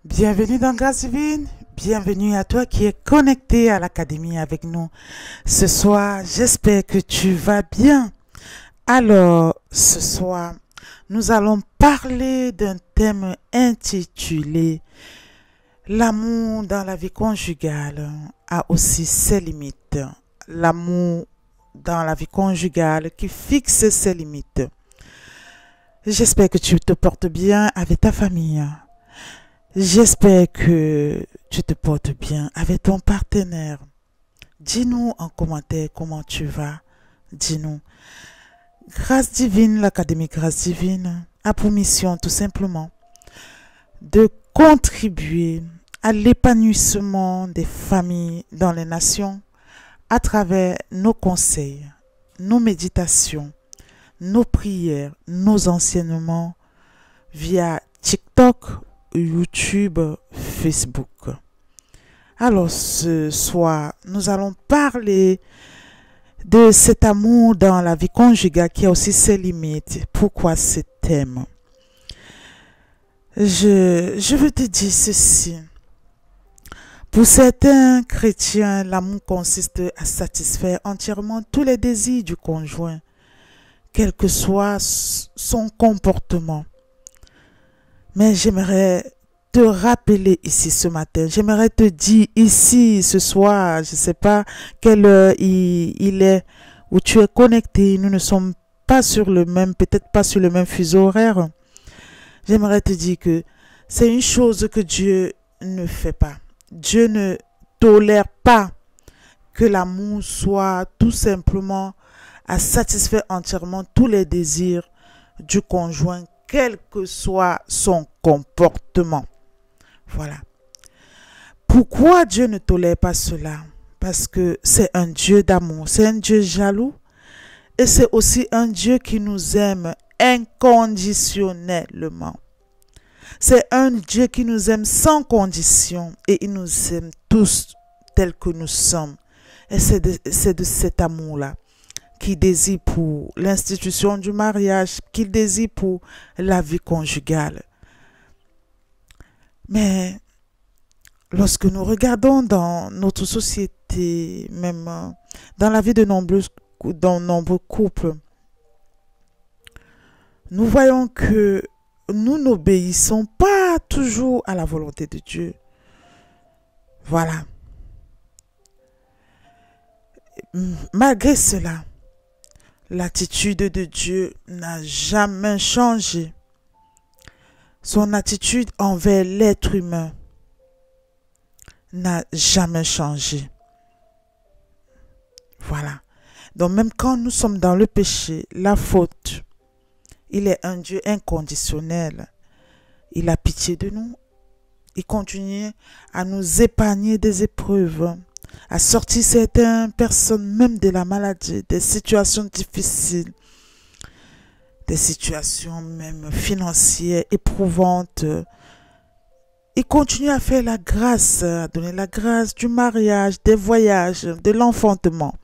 Bienvenue dans Grâce Divine. Bienvenue à toi qui es connecté à l'Académie avec nous. Ce soir, j'espère que tu vas bien. Alors, ce soir, nous allons parler d'un thème intitulé L'amour dans la vie conjugale a aussi ses limites. L'amour dans la vie conjugale qui fixe ses limites. J'espère que tu te portes bien avec ta famille. J'espère que tu te portes bien avec ton partenaire. Dis-nous en commentaire comment tu vas. Dis-nous. Grâce divine, l'Académie Grâce divine a pour mission tout simplement de contribuer à l'épanouissement des familles dans les nations à travers nos conseils, nos méditations, nos prières, nos enseignements via TikTok, YouTube, Facebook. Alors ce soir, nous allons parler de cet amour dans la vie conjugale qui a aussi ses limites. Pourquoi ce thème? Je veux te dire ceci. Pour certains chrétiens, l'amour consiste à satisfaire entièrement tous les désirs du conjoint, quel que soit son comportement. Mais j'aimerais te rappeler ici ce matin, j'aimerais te dire ici ce soir, je ne sais pas quelle heure il est, où tu es connecté, nous ne sommes pas sur le même, peut-être pas sur le même fuseau horaire. J'aimerais te dire que c'est une chose que Dieu ne fait pas. Dieu ne tolère pas que l'amour soit tout simplement à satisfaire entièrement tous les désirs du conjoint, quel que soit son comportement. Voilà. Pourquoi Dieu ne tolère pas cela? Parce que c'est un Dieu d'amour, c'est un Dieu jaloux et c'est aussi un Dieu qui nous aime inconditionnellement. C'est un Dieu qui nous aime sans condition et il nous aime tous tels que nous sommes. Et c'est de cet amour-là qu'il désire pour l'institution du mariage, qu'il désire pour la vie conjugale. Mais lorsque nous regardons dans notre société, même dans la vie de nombreux couples, nous voyons que nous n'obéissons pas toujours à la volonté de Dieu. Voilà. Malgré cela, l'attitude de Dieu n'a jamais changé. Son attitude envers l'être humain n'a jamais changé. Voilà. Donc même quand nous sommes dans le péché, la faute, il est un Dieu inconditionnel. Il a pitié de nous. Il continue à nous épargner des épreuves, à sortir certaines personnes même de la maladie, des situations difficiles, des situations même financières éprouvantes. Il continue à faire la grâce, à donner la grâce du mariage, des voyages, de l'enfantement,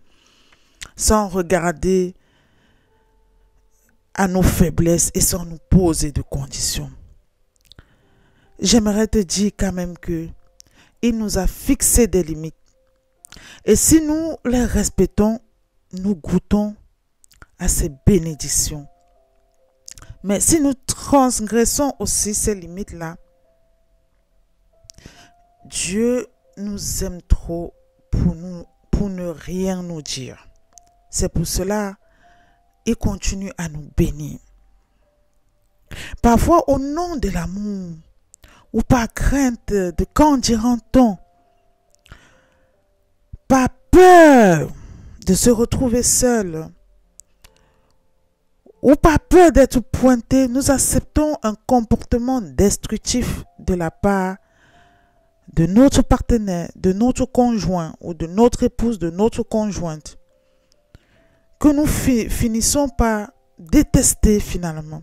sans regarder à nos faiblesses et sans nous poser de conditions. J'aimerais te dire quand même que il nous a fixé des limites. Et si nous les respectons, nous goûtons à ces bénédictions. Mais si nous transgressons aussi ces limites-là, Dieu nous aime trop pour ne rien nous dire. C'est pour cela qu'il continue à nous bénir. Parfois, au nom de l'amour, ou par crainte de qu'en dira-t-on, par peur de se retrouver seul, ou par peur d'être pointé, nous acceptons un comportement destructif de la part de notre partenaire, de notre conjoint ou de notre épouse, de notre conjointe, que nous finissons par détester finalement.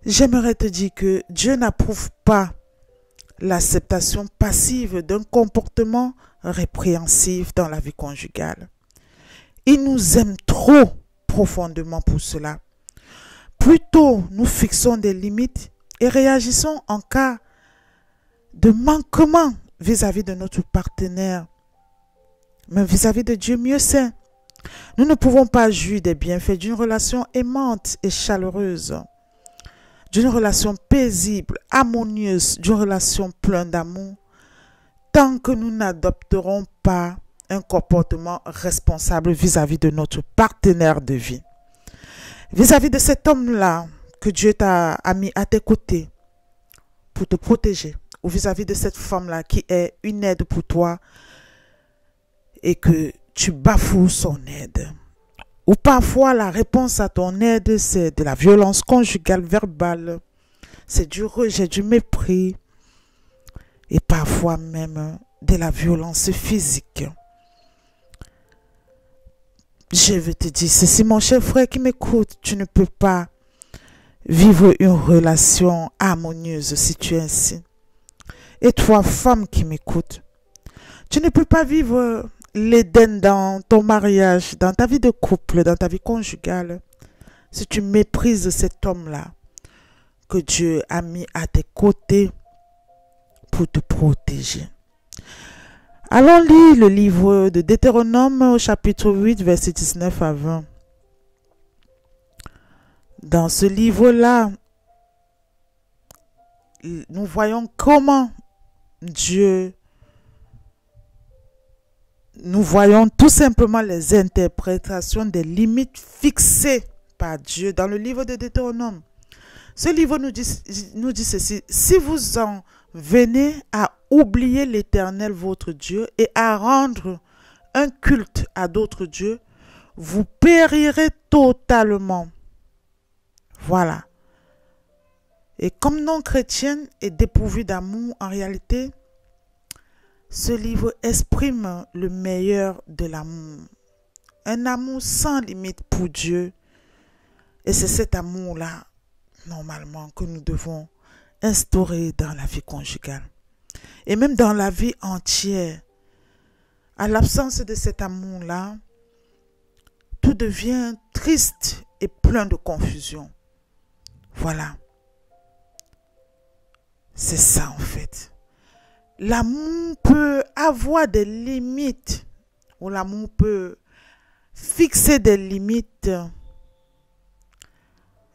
J'aimerais te dire que Dieu n'approuve pas l'acceptation passive d'un comportement répréhensif dans la vie conjugale. Il nous aime trop profondément pour cela. Plutôt nous fixons des limites et réagissons en cas de manquement vis-à-vis de notre partenaire, mais vis-à-vis de Dieu, mieux c'est. Nous ne pouvons pas jouir des bienfaits d'une relation aimante et chaleureuse, d'une relation paisible, harmonieuse, d'une relation pleine d'amour, tant que nous n'adopterons pas un comportement responsable vis-à-vis de notre partenaire de vie. Vis-à-vis de cet homme-là que Dieu t'a mis à tes côtés pour te protéger, ou vis-à-vis de cette femme-là qui est une aide pour toi et que tu bafoues son aide. Ou parfois la réponse à ton aide, c'est de la violence conjugale, verbale, c'est du rejet, du mépris et parfois même de la violence physique. Je veux te dire ceci, mon cher frère qui m'écoute, tu ne peux pas vivre une relation harmonieuse si tu es ainsi. Et toi, femme qui m'écoute, tu ne peux pas vivre l'Éden dans ton mariage, dans ta vie de couple, dans ta vie conjugale, si tu méprises cet homme-là que Dieu a mis à tes côtés pour te protéger. Allons lire le livre de Deutéronome au chapitre 8, versets 19 à 20. Dans ce livre-là, nous voyons comment nous voyons tout simplement les interprétations des limites fixées par Dieu dans le livre de Deutéronome. Ce livre nous dit ceci: si vous en venez à oublier l'Éternel votre Dieu et à rendre un culte à d'autres dieux, vous périrez totalement. Voilà. Et comme non-chrétienne et dépourvue d'amour, en réalité, ce livre exprime le meilleur de l'amour. Un amour sans limite pour Dieu. Et c'est cet amour-là, normalement, que nous devons instaurer dans la vie conjugale. Et même dans la vie entière. À l'absence de cet amour-là, tout devient triste et plein de confusion. Voilà. C'est ça en fait. L'amour peut avoir des limites, ou l'amour peut fixer des limites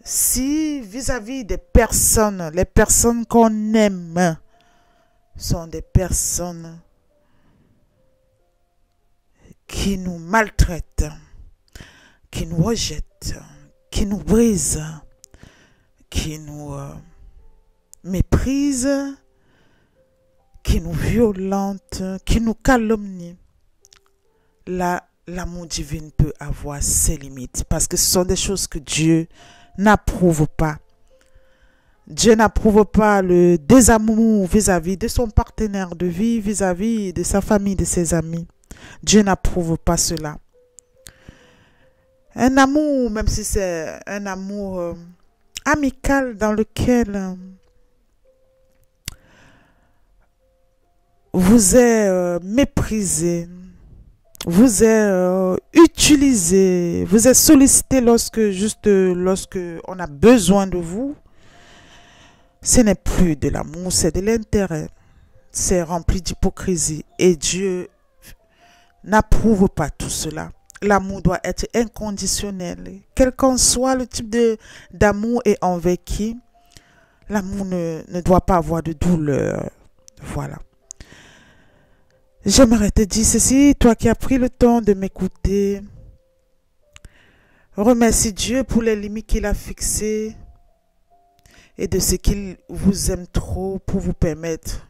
si vis-à-vis des personnes, les personnes qu'on aime sont des personnes qui nous maltraitent, qui nous rejettent, qui nous brisent, qui nous méprisent, qui nous violentent, qui nous calomnient. Là, l'amour divin peut avoir ses limites parce que ce sont des choses que Dieu n'approuve pas. Dieu n'approuve pas le désamour vis-à-vis de son partenaire de vie, vis-à-vis de sa famille, de ses amis. Dieu n'approuve pas cela. Un amour, même si c'est un amour amical dans lequel vous êtes méprisé, vous êtes utilisé, vous êtes sollicité lorsque on a besoin de vous, ce n'est plus de l'amour, c'est de l'intérêt. C'est rempli d'hypocrisie et Dieu n'approuve pas tout cela. L'amour doit être inconditionnel. Quel qu'en soit le type d'amour et envers qui, l'amour ne doit pas avoir de douleur. Voilà. J'aimerais te dire ceci, toi qui as pris le temps de m'écouter. Remercie Dieu pour les limites qu'il a fixées et de ce qu'il vous aime trop pour vous permettre